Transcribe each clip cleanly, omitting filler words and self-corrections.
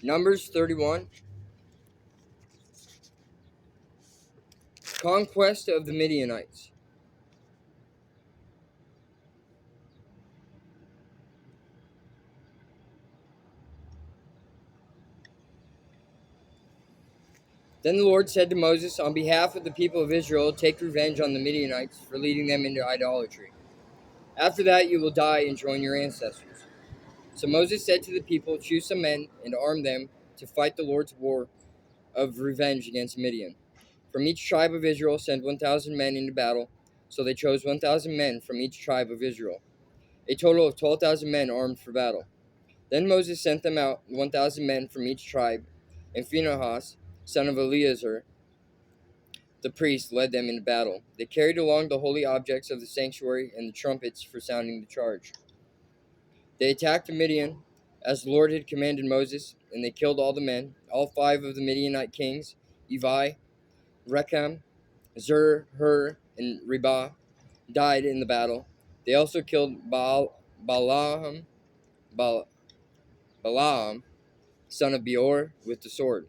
Numbers 31. Conquest of the Midianites. Then the Lord said to Moses, on behalf of the people of Israel, take revenge on the Midianites for leading them into idolatry. After that you will die and join your ancestors. So Moses said to the people, choose some men and arm them to fight the Lord's war of revenge against Midian. From each tribe of Israel send 1,000 men into battle. So they chose 1,000 men from each tribe of Israel, a total of 12,000 men armed for battle. Then Moses sent them out, 1,000 men from each tribe, and Phinehas, son of Eleazar, the priest, led them into battle. They carried along the holy objects of the sanctuary and the trumpets for sounding the charge. They attacked Midian, as the Lord had commanded Moses, and they killed all the men. All 5 of the Midianite kings, Evi, Rechem, Zur, Hur, and Reba, died in the battle. They also killed Balaam, son of Beor, with the sword.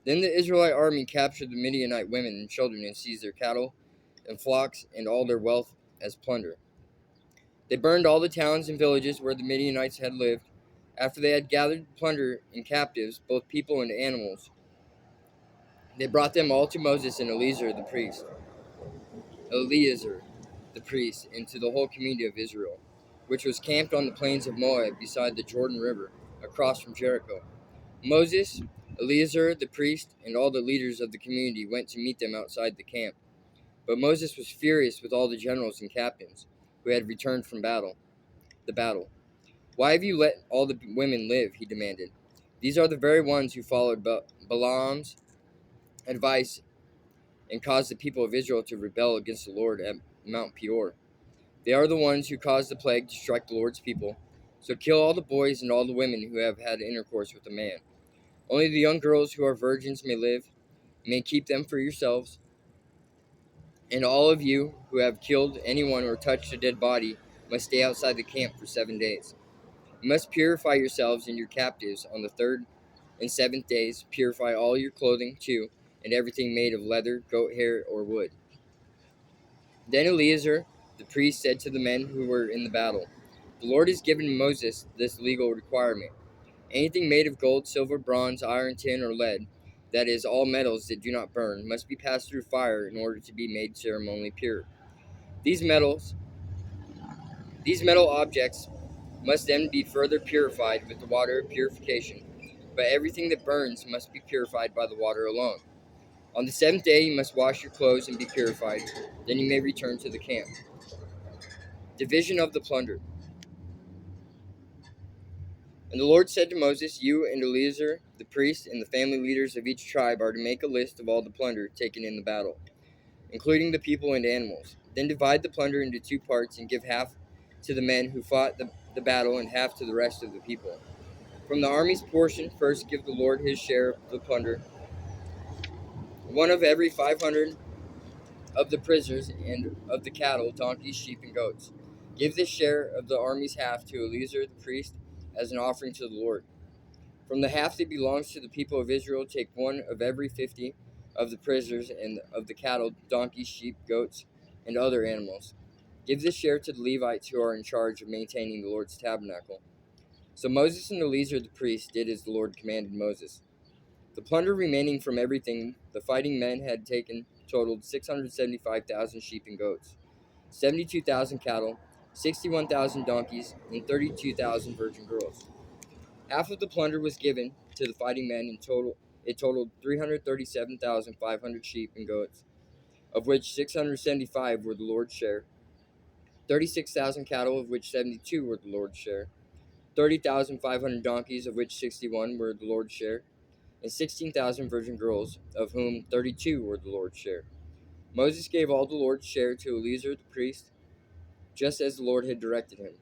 Then the Israelite army captured the Midianite women and children and seized their cattle and flocks and all their wealth as plunder. They burned all the towns and villages where the Midianites had lived. After they had gathered plunder and captives, both people and animals, they brought them all to Moses and Eleazar the priest, and to the whole community of Israel, which was camped on the plains of Moab beside the Jordan River, across from Jericho. Moses, Eleazar the priest, and all the leaders of the community went to meet them outside the camp. But Moses was furious with all the generals and captains who had returned from the battle. Why have you let all the women live? He demanded. These are the very ones who followed Balaam's advice and caused the people of Israel to rebel against the Lord at Mount Peor. They are the ones who caused the plague to strike the Lord's people. So kill all the boys and all the women who have had intercourse with a man. Only the young girls who are virgins may live. You may keep them for yourselves. And all of you who have killed anyone or touched a dead body must stay outside the camp for 7 days. You must purify yourselves and your captives on the 3rd and 7th days. Purify all your clothing too, and everything made of leather, goat hair, or wood. Then Eleazar the priest said to the men who were in the battle, the Lord has given Moses this legal requirement. Anything made of gold, silver, bronze, iron, tin, or lead, that is, all metals that do not burn, must be passed through fire in order to be made ceremonially pure. These metal objects must then be further purified with the water of purification, but everything that burns must be purified by the water alone. On the 7th day you must wash your clothes and be purified, then you may return to the camp. Division of the plunder. And the Lord said to Moses, you and Eleazar the priest and the family leaders of each tribe are to make a list of all the plunder taken in the battle, including the people and animals. Then divide the plunder into 2 parts and give half to the men who fought the battle and half to the rest of the people. From the army's portion, first give the Lord his share of the plunder, one of every 500 of the prisoners and of the cattle, donkeys, sheep, and goats. Give this share of the army's half to Eleazar the priest as an offering to the Lord. From the half that belongs to the people of Israel, take one of every 50 of the prisoners and of the cattle, donkeys, sheep, goats, and other animals. Give this share to the Levites who are in charge of maintaining the Lord's tabernacle. So Moses and Eleazar the priest did as the Lord commanded Moses. The plunder remaining from everything the fighting men had taken totaled 675,000 sheep and goats, 72,000 cattle, 61,000 donkeys, and 32,000 virgin girls. Half of the plunder was given to the fighting men. In total, it totaled 337,500 sheep and goats, of which 675 were the Lord's share, 36,000 cattle, of which 72 were the Lord's share, 30,500 donkeys, of which 61 were the Lord's share, and 16,000 virgin girls, of whom 32 were the Lord's share. Moses gave all the Lord's share to Eleazar the priest, just as the Lord had directed him.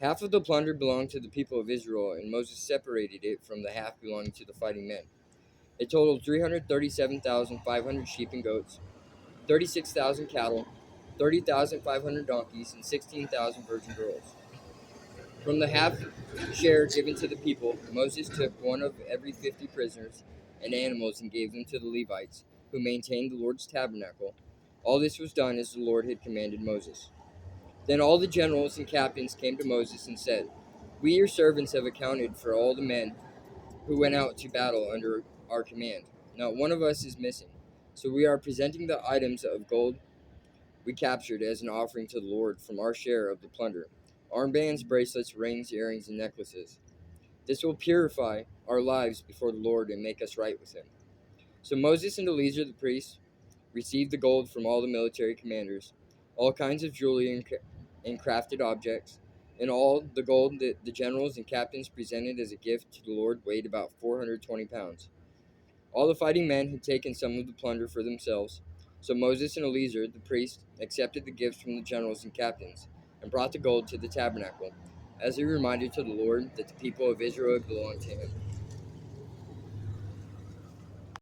Half of the plunder belonged to the people of Israel, and Moses separated it from the half belonging to the fighting men. It totaled 337,500 sheep and goats, 36,000 cattle, 30,500 donkeys, and 16,000 virgin girls. From the half share given to the people, Moses took one of every 50 prisoners and animals and gave them to the Levites, who maintained the Lord's tabernacle. All this was done as the Lord had commanded Moses. Then all the generals and captains came to Moses and said, "We, your servants, have accounted for all the men who went out to battle under our command. Not one of us is missing. So we are presenting the items of gold we captured as an offering to the Lord from our share of the plunder: armbands, bracelets, rings, earrings, and necklaces. This will purify our lives before the Lord and make us right with him." So Moses and Eleazar the priest received the gold from all the military commanders, all kinds of jewelry and crafted objects, and all the gold that the generals and captains presented as a gift to the Lord weighed about 420 pounds. All the fighting men had taken some of the plunder for themselves. So Moses and Eleazar the priest accepted the gifts from the generals and captains, and brought the gold to the tabernacle, as a reminder to the Lord that the people of Israel belonged to him.